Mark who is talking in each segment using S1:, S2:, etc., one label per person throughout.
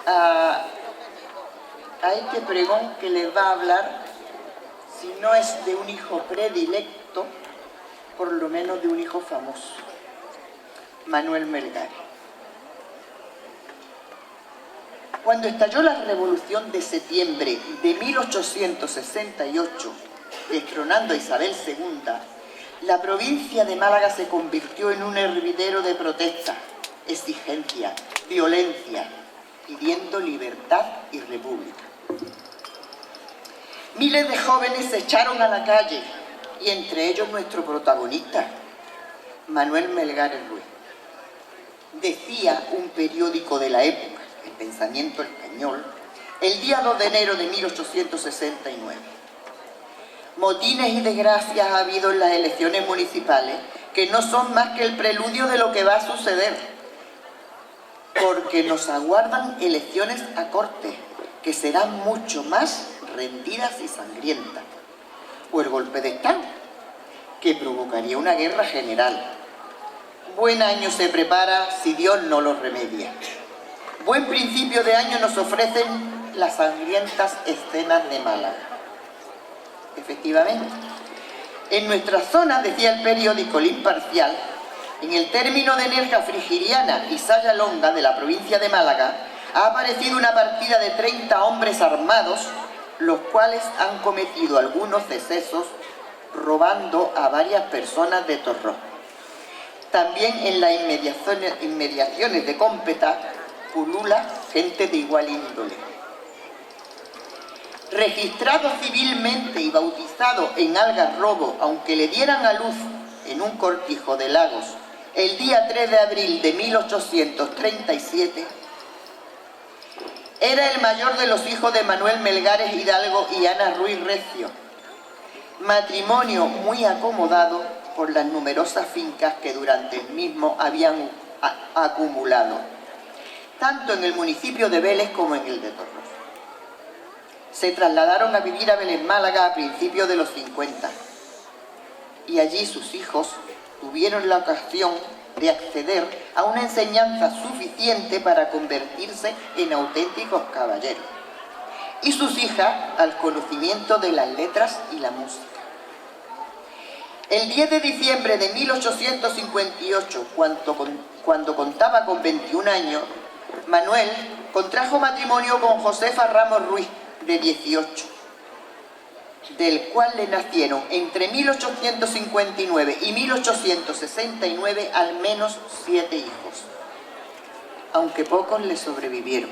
S1: a este pregón que les va a hablar, si no es de un hijo predilecto, por lo menos de un hijo famoso, Manuel Melgares. Cuando estalló la Revolución de Septiembre de 1868, destronando a Isabel II, la provincia de Málaga se convirtió en un hervidero de protesta, exigencia, violencia, pidiendo libertad y república. Miles de jóvenes se echaron a la calle, y entre ellos nuestro protagonista, Manuel Melgares Ruiz. Decía un periódico de la época, El Pensamiento Español, el día 2 de enero de 1869. Motines y desgracias ha habido en las elecciones municipales que no son más que el preludio de lo que va a suceder, porque nos aguardan elecciones a corte, que serán mucho más rendidas y sangrientas, o el golpe de Estado, que provocaría una guerra general. Buen año se prepara si Dios no lo remedia. Buen principio de año nos ofrecen las sangrientas escenas de Málaga. Efectivamente, en nuestra zona, decía el periódico El Imparcial, en el término de Nerja Frigiliana y Saya Longa de la provincia de Málaga, ha aparecido una partida de 30 hombres armados, los cuales han cometido algunos excesos robando a varias personas de Torró. También en las inmediaciones de Cómpeta pulula gente de igual índole. Registrado civilmente y bautizado en Algarrobo, aunque le dieran a luz en un cortijo de Lagos el día 3 de abril de 1837, era el mayor de los hijos de Manuel Melgares Hidalgo y Ana Ruiz Recio, matrimonio muy acomodado por las numerosas fincas que durante el mismo habían acumulado, tanto en el municipio de Vélez como en el de Torró. Se trasladaron a vivir a Vélez, Málaga, a principios de los 50, y allí sus hijos tuvieron la ocasión de acceder a una enseñanza suficiente para convertirse en auténticos caballeros, y sus hijas al conocimiento de las letras y la música. El 10 de diciembre de 1858, cuando contaba con 21 años, Manuel contrajo matrimonio con Josefa Ramos Ruiz, de 18, del cual le nacieron entre 1859 y 1869 al menos 7 hijos, aunque pocos le sobrevivieron.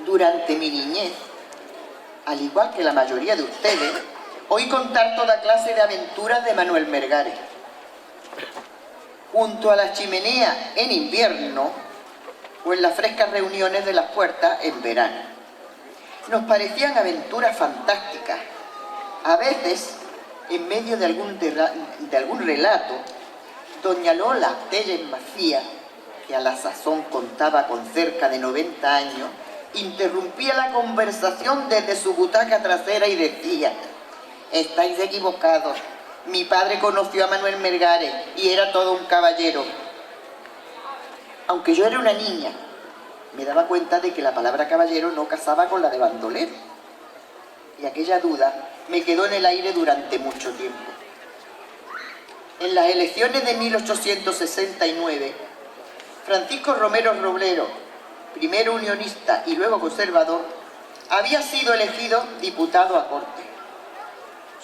S1: Durante mi niñez, al igual que la mayoría de ustedes, oí contar toda clase de aventuras de Manuel Melgares. Junto a la chimenea en invierno o en las frescas reuniones de las puertas en verano. Nos parecían aventuras fantásticas. A veces, en medio de algún relato, doña Lola Telles Macías, que a la sazón contaba con cerca de 90 años, interrumpía la conversación desde su butaca trasera y decía: «Estáis equivocados. Mi padre conoció a Manuel Melgares y era todo un caballero». Aunque yo era una niña, me daba cuenta de que la palabra caballero no casaba con la de bandolero. Y aquella duda me quedó en el aire durante mucho tiempo. En las elecciones de 1869, Francisco Romero Roblero, primero unionista y luego conservador, había sido elegido diputado a Cortes.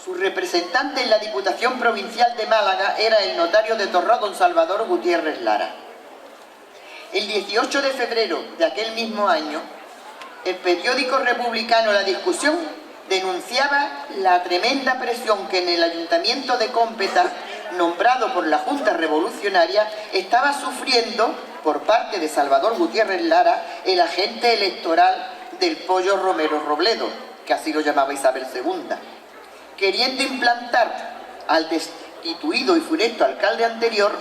S1: Su representante en la Diputación Provincial de Málaga era el notario de Torró, don Salvador Gutiérrez Lara. El 18 de febrero de aquel mismo año, el periódico republicano La Discusión denunciaba la tremenda presión que en el Ayuntamiento de Cómpeta, nombrado por la Junta Revolucionaria, estaba sufriendo por parte de Salvador Gutiérrez Lara, el agente electoral del Pollo Romero Robledo, que así lo llamaba Isabel II, queriendo implantar al destituido y funesto alcalde anterior,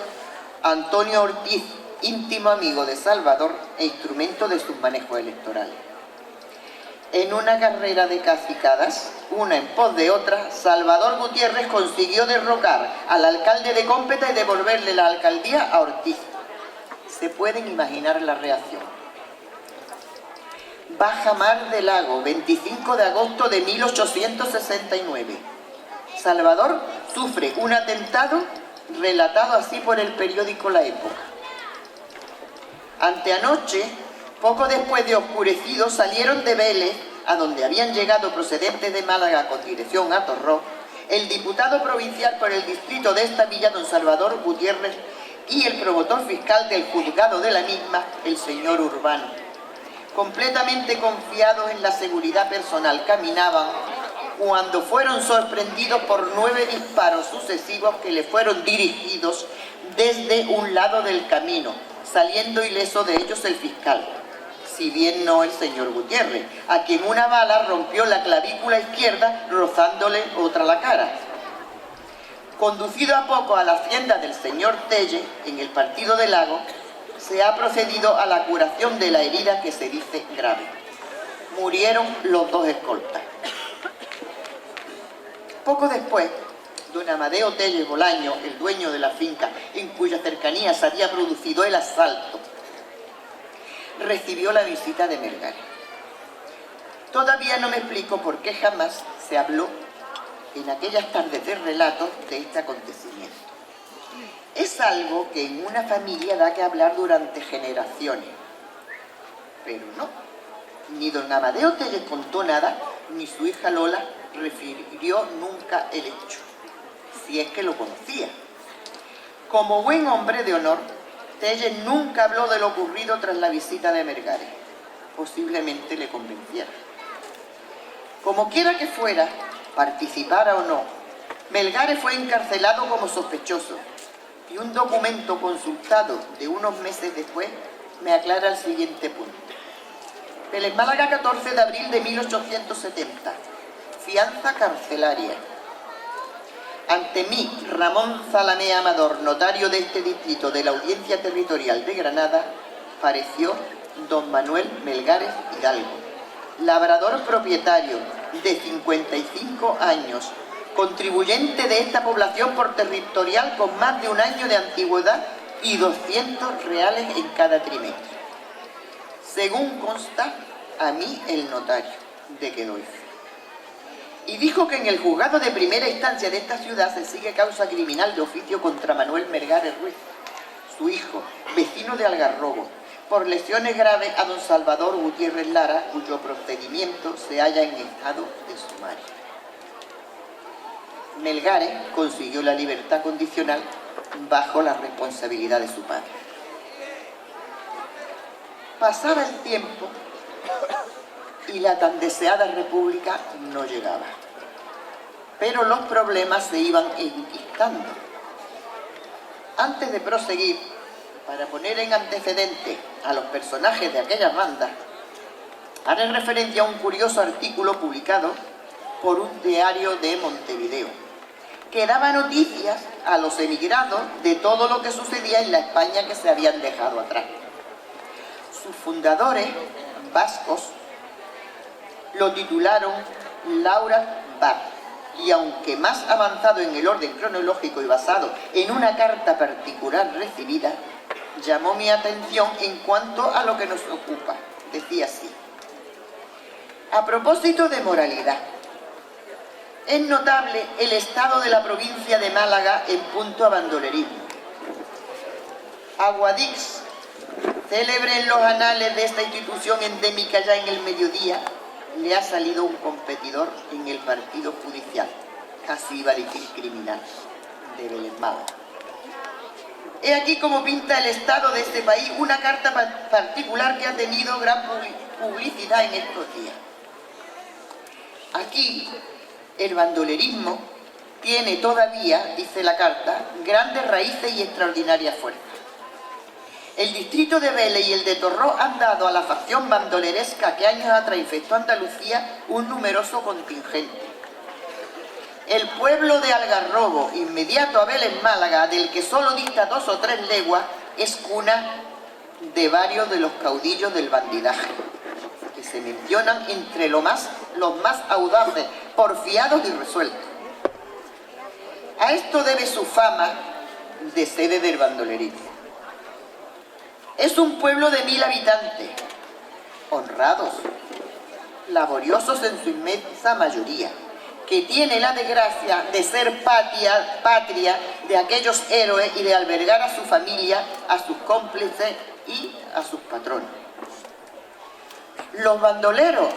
S1: Antonio Ortiz, íntimo amigo de Salvador e instrumento de sus manejos electorales. En una carrera de cacicadas, una en pos de otra, Salvador Gutiérrez consiguió derrocar al alcalde de Cómpeta y devolverle la alcaldía a Ortiz. Se pueden imaginar la reacción. Baja Mar del Lago, 25 de agosto de 1869. Salvador sufre un atentado relatado así por el periódico La Época. Anteanoche, poco después de oscurecido, salieron de Vélez, a donde habían llegado procedentes de Málaga con dirección a Torró, el diputado provincial por el distrito de esta villa, don Salvador Gutiérrez, y el promotor fiscal del juzgado de la misma, el señor Urbano. Completamente confiados en la seguridad personal, caminaban cuando fueron sorprendidos por 9 disparos sucesivos que le fueron dirigidos desde un lado del camino, saliendo ileso de ellos el fiscal, si bien no el señor Gutiérrez, a quien una bala rompió la clavícula izquierda, rozándole otra la cara. Conducido a poco a la hacienda del señor Telle, en el partido del Lago, se ha procedido a la curación de la herida que se dice grave. Murieron los 2 escoltas. Poco después, don Amadeo Telle Bolaño, el dueño de la finca en cuya cercanía se había producido el asalto, recibió la visita de Melgares. Todavía no me explico por qué jamás se habló en aquellas tardes de relatos de este acontecimiento. Es algo que en una familia da que hablar durante generaciones, pero no. Ni don Amadeo Telle contó nada, ni su hija Lola refirió nunca el hecho, si es que lo conocía. Como buen hombre de honor, Telle nunca habló de lo ocurrido tras la visita de Melgares. Posiblemente le convenciera. Como quiera que fuera, participara o no, Melgares fue encarcelado como sospechoso, y un documento consultado de unos meses después me aclara el siguiente punto. Vélez Málaga, 14 de abril de 1870. Fianza carcelaria. Ante mí, Ramón Zalamé Amador, notario de este distrito de la Audiencia Territorial de Granada, pareció don Manuel Melgares Hidalgo, labrador propietario de 55 años, contribuyente de esta población por territorial con más de un año de antigüedad y 200 reales en cada trimestre. Según consta a mí el notario, de que doy fe. Y dijo que en el juzgado de primera instancia de esta ciudad se sigue causa criminal de oficio contra Manuel Melgares Ruiz, su hijo, vecino de Algarrobo, por lesiones graves a don Salvador Gutiérrez Lara, cuyo procedimiento se halla en estado de sumario. Melgares consiguió la libertad condicional bajo la responsabilidad de su padre. Pasaba el tiempo y la tan deseada república no llegaba. Pero los problemas se iban enquistando. Antes de proseguir, para poner en antecedente a los personajes de aquella banda, haré referencia a un curioso artículo publicado por un diario de Montevideo, que daba noticias a los emigrados de todo lo que sucedía en la España que se habían dejado atrás. Sus fundadores, vascos, lo titularon Laura Bar, y aunque más avanzado en el orden cronológico y basado en una carta particular recibida, llamó mi atención en cuanto a lo que nos ocupa. Decía así: a propósito de moralidad, es notable el estado de la provincia de Málaga en punto a bandolerismo. A Guadix, célebre en los anales de esta institución endémica ya en el mediodía, le ha salido un competidor en el partido judicial, casi iba a decir criminal, de Vélez Málaga. He aquí cómo pinta el estado de este país una carta particular que ha tenido gran publicidad en estos días. Aquí, el bandolerismo tiene todavía, dice la carta, grandes raíces y extraordinaria fuerza. El distrito de Vélez y el de Torró han dado a la facción bandoleresca que años atrás infectó Andalucía un numeroso contingente. El pueblo de Algarrobo, inmediato a Vélez Málaga, del que solo dista 2 o 3 leguas, es cuna de varios de los caudillos del bandidaje, que se mencionan entre los más audaces, porfiados y resueltos. A esto debe su fama de sede del bandolerismo. Es un pueblo de 1000 habitantes, honrados, laboriosos en su inmensa mayoría, que tiene la desgracia de ser patria de aquellos héroes y de albergar a su familia, a sus cómplices y a sus patronos. Los bandoleros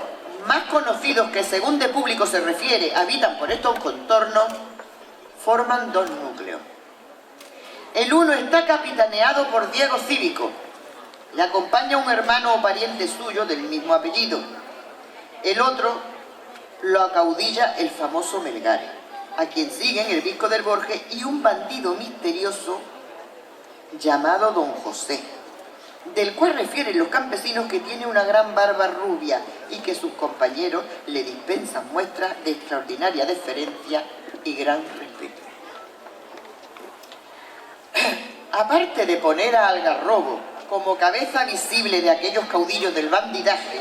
S1: más conocidos que, según de público se refiere, habitan por estos contornos, forman dos núcleos. El uno está capitaneado por Diego Cívico, le acompaña un hermano o pariente suyo del mismo apellido. El otro lo acaudilla el famoso Melgares, a quien siguen el Visco del Borges y un bandido misterioso llamado Don José, del cual refieren los campesinos que tiene una gran barba rubia y que sus compañeros le dispensan muestras de extraordinaria deferencia y gran respeto. Aparte de poner a Algarrobo como cabeza visible de aquellos caudillos del bandidaje,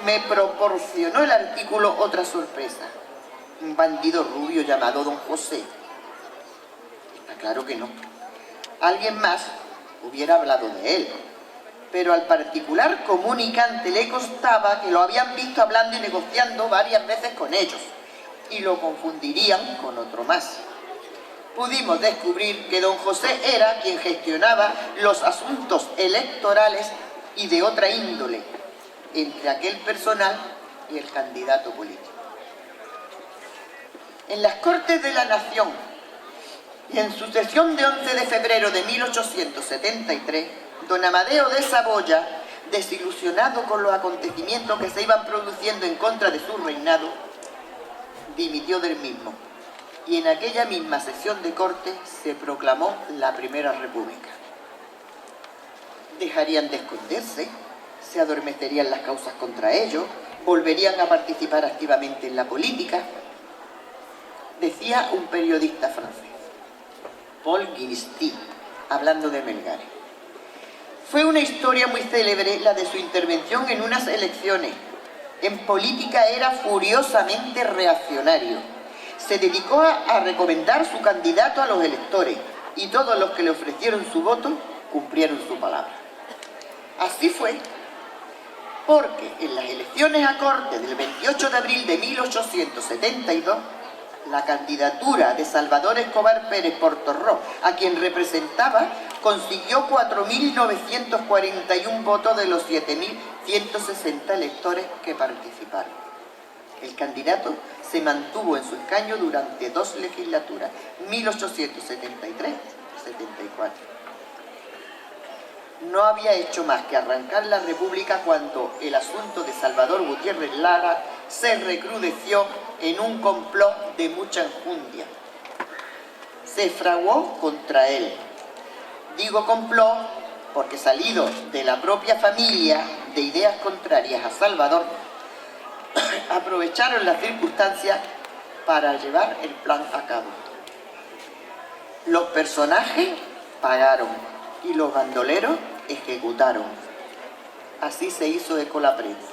S1: me proporcionó el artículo otra sorpresa. Un bandido rubio llamado Don José. Está claro que no. Alguien más hubiera hablado de él, pero al particular comunicante le constaba que lo habían visto hablando y negociando varias veces con ellos, y lo confundirían con otro más. Pudimos descubrir que Don José era quien gestionaba los asuntos electorales y de otra índole entre aquel personal y el candidato político. En las Cortes de la Nación y en su sesión de 11 de febrero de 1873, don Amadeo de Saboya, desilusionado con los acontecimientos que se iban produciendo en contra de su reinado, dimitió del mismo, y en aquella misma sesión de corte se proclamó la Primera República. Dejarían de esconderse, se adormecerían las causas contra ellos, volverían a participar activamente en la política. Decía un periodista francés, Paul Guinisty, hablando de Melgares: fue una historia muy célebre la de su intervención en unas elecciones. En política era furiosamente reaccionario. Se dedicó a recomendar su candidato a los electores y todos los que le ofrecieron su voto cumplieron su palabra. Así fue porque en las elecciones a Cortes del 28 de abril de 1872, la candidatura de Salvador Escobar Pérez Portorró, a quien representaba, consiguió 4.941 votos de los 7.160 electores que participaron. El candidato se mantuvo en su escaño durante 2 legislaturas, 1873-74. No había hecho más que arrancar la República cuando el asunto de Salvador Gutiérrez Lara se recrudeció en un complot de mucha enjundia. Se fraguó contra él. Digo complot porque, salido de la propia familia de ideas contrarias a Salvador, aprovecharon las circunstancias para llevar el plan a cabo. Los personajes pagaron y los bandoleros ejecutaron. Así se hizo eco la prensa.